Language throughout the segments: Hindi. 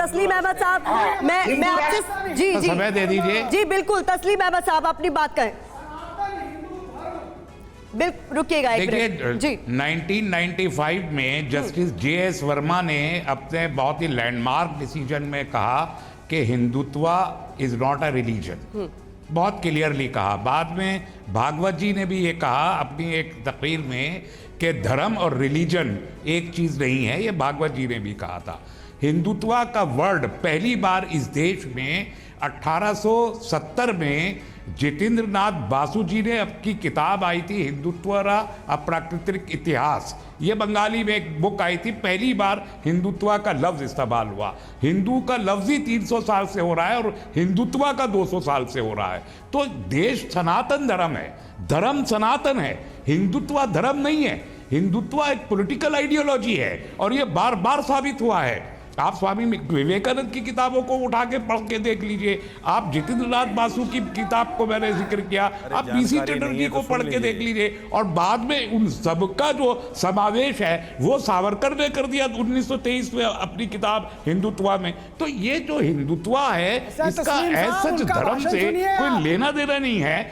तस्लीम अहमद साहब, मैं आपसे जी जी समय दे दीजिए। जी बिल्कुल, तस्लीम अहमद साहब अपनी बात कहें। बिल्कुल, रुकिएगा एक मिनट जी। 1995 में जस्टिस JS वर्मा ने अपने बहुत ही लैंडमार्क डिसीजन में कहा कि Hindutva is not a religion, बहुत क्लियरली कहा। बाद में भागवत जी ने भी ये कहा अपनी एक तकरीर में कि धर्म और रिलीजन एक चीज नहीं है, ये भागवत जी ने भी कहा था। हिंदुत्व का वर्ड पहली बार इस देश में 1870 में जितेंद्र नाथ बासु जी ने अपनी किताब आई थी हिंदुत्व अप्राकृतिक इतिहास, ये बंगाली में एक बुक आई थी, पहली बार हिंदुत्व का लफ्ज इस्तेमाल हुआ। हिंदू का लफ्ज ही 300 साल से हो रहा है और हिंदुत्व का 200 साल से हो रहा है। तो देश सनातन धर्म है, धर्म सनातन है, हिंदुत्व धर्म नहीं है। हिंदुत्व एक पॉलिटिकल आइडियोलॉजी है और ये बार बार साबित हुआ है। आप स्वामी विवेकानंद की किताबों को उठा के पढ़ के देख लीजिए, आप जितेंद्र नाथ बासु की किताब को मैंने जिक्र किया, आप PC चटर्जी को पढ़ के देख लीजिए, और बाद में उन सबका जो समावेश है वो सावरकर ने कर दिया 1923 में अपनी किताब हिंदुत्व में। तो ये जो हिंदुत्व है इसका ऐसा धर्म से कोई लेना देना नहीं है,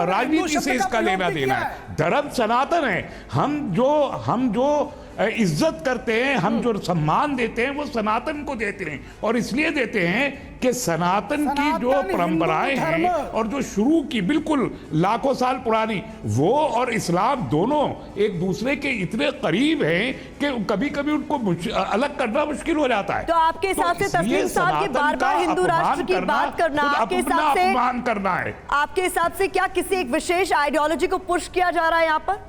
राजनीति से इसका लेना देना है। धर्म सनातन है। हम जो इज्जत करते हैं, हम जो सम्मान देते हैं वो सनातन को देते हैं, और इसलिए देते हैं कि सनातन की जो परंपराएं हैं और जो शुरू की बिल्कुल लाखों साल पुरानी, वो और इस्लाम दोनों एक दूसरे के इतने करीब हैं कि कभी कभी उनको अलग करना मुश्किल हो जाता है। तो आपके हिसाब से तस्लीम साहब की बार-बार हिंदू राष्ट्र की बात करना आपके हिसाब से अपमान करना है? आपके हिसाब से क्या किसी एक विशेष आइडियोलॉजी को पुश किया जा रहा है यहाँ पर?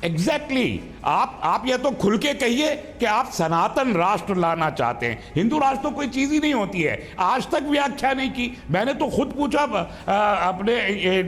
एग्जैक्टली आप ये तो खुल के कहिए कि आप सनातन राष्ट्र लाना चाहते हैं। हिंदू राष्ट्र तो कोई चीज ही नहीं होती है, आज तक व्याख्या नहीं की। मैंने तो खुद पूछा अपने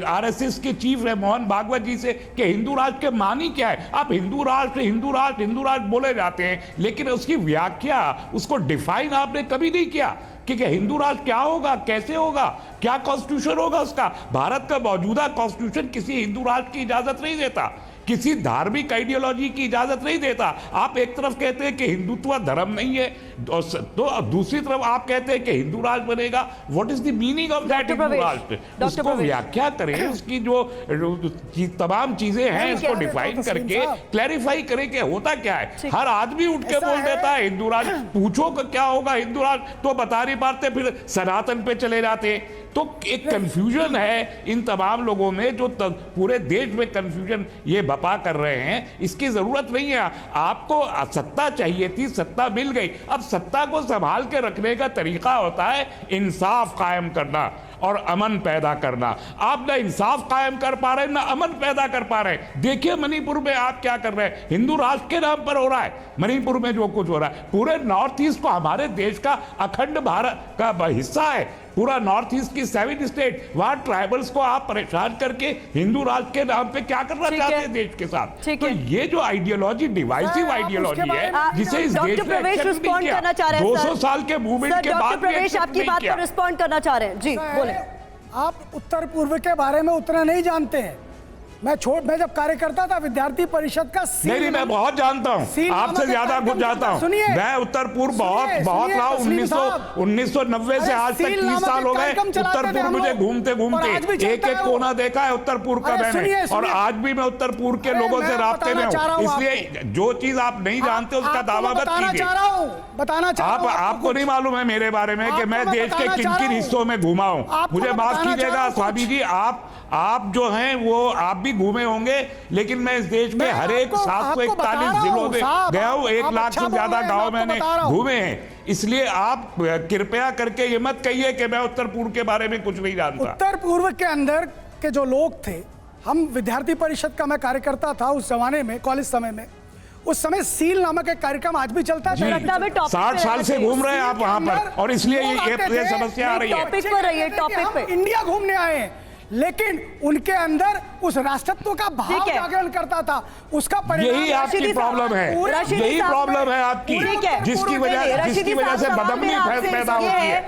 RSS के चीफ है मोहन भागवत जी से कि हिंदू राष्ट्र के मानी क्या है। आप हिंदू राष्ट्र बोले जाते हैं, लेकिन उसकी व्याख्या, उसको डिफाइन आपने कभी नहीं किया कि हिंदू राष्ट्र क्या होगा, कैसे होगा, क्या कॉन्स्टिट्यूशन होगा उसका। भारत का मौजूदा कॉन्स्टिट्यूशन किसी हिंदू राष्ट्र की इजाजत नहीं देता, किसी धार्मिक आइडियोलॉजी की इजाजत नहीं देता। आप एक तरफ कहते हैं कि हिंदुत्व धर्म नहीं है, तो दूसरी तरफ आप कहते हैं कि हिंदू राष्ट्र बनेगा। What is the meaning of that Hindu राष्ट्र? उसको व्याख्या करें, उसकी जो तमाम चीजें हैं उसको डिफाइन करके क्लैरिफाई करें कि होता क्या है। हर आदमी उठ के बोल देता है हिंदू राष्ट्र, पूछो कि क्या होगा हिंदू राष्ट्र, तो बता नहीं पाते, फिर सनातन पे चले जाते। तो एक कंफ्यूजन है इन तमाम लोगों में, जो पूरे देश में कंफ्यूजन ये बपा कर रहे हैं। इसकी जरूरत नहीं है। आपको सत्ता चाहिए थी, सत्ता मिल गई। अब सत्ता को संभाल के रखने का तरीका होता है इंसाफ कायम करना और अमन पैदा करना। आप ना इंसाफ कायम कर पा रहे हैं, ना अमन पैदा कर पा रहे हैं। देखिए मणिपुर में आप क्या कर रहे हैं, हिंदू राष्ट्र के नाम पर हो रहा है मणिपुर में जो कुछ हो रहा है। पूरे नॉर्थ ईस्ट को, हमारे देश का अखंड भारत का हिस्सा है पूरा नॉर्थ ईस्ट की 7 स्टेट, वहां ट्राइबल्स को आप परेशान करके हिंदू राष्ट्र के नाम पे क्या करना चाहते हैं देश के साथ। तो ये जो आइडियोलॉजी, डिवाइसिव आइडियोलॉजी है, जिसे इस देश में एक्सेप्ट नहीं किया, 200 साल के मूवमेंट के बाद प्रवेश आपकी बात पर रिस्पॉन्ड करना चाह रहे हैं। जी बोले। आप उत्तर पूर्व के बारे में उतना नहीं जानते हैं। मैं जब कार्यकर्ता था विद्यार्थी परिषद का, नहीं मैं बहुत जानता हूँ, आपसे ज्यादा कुछ जानता हूँ। मैं उत्तर पूर्व बहुत रहा हूँ। 1990 से आज तक 30 साल हो गए उत्तर पूर्व मुझे घूमते घूमते, एक कोना देखा है उत्तर पूर्व का मैंने, और आज भी मैं उत्तर पूर्व के लोगों से राब्ते में हूँ। इसलिए जो चीज आप नहीं जानते उसका दावा मत कीजिए। आपको नहीं मालूम है मेरे बारे में कि मैं देश के किन किन हिस्सों में घुमा हूँ। मुझे माफ कीजिएगा स्वामी जी, आप जो हैं वो आप भी घूमे होंगे, लेकिन मैं इस देश के हर एक 741 जिलों में गया हूँ। 1 लाख से ज्यादा गांव मैंने घूमे हैं। इसलिए आप कृपया करके ये मत कहिए कि मैं उत्तर पूर्व के बारे में कुछ नहीं जानता। उत्तर पूर्व के अंदर के जो लोग थे, हम विद्यार्थी परिषद का मैं कार्यकर्ता था उस जमाने में, कॉलेज समय में। उस समय सील नामक एक कार्यक्रम आज भी चलता है। 60 साल से घूम रहे हैं आप वहां पर, और इसलिए ये समस्या आ रही है। टॉपिक पर इंडिया घूमने आए हैं, लेकिन उनके अंदर उस राष्ट्रत्व का भाव जागरण करता था। उसका परिणाम यही आपकी प्रॉब्लम है, यही प्रॉब्लम है आपकी, जिसकी वजह से बदअमनी पैदा होती है।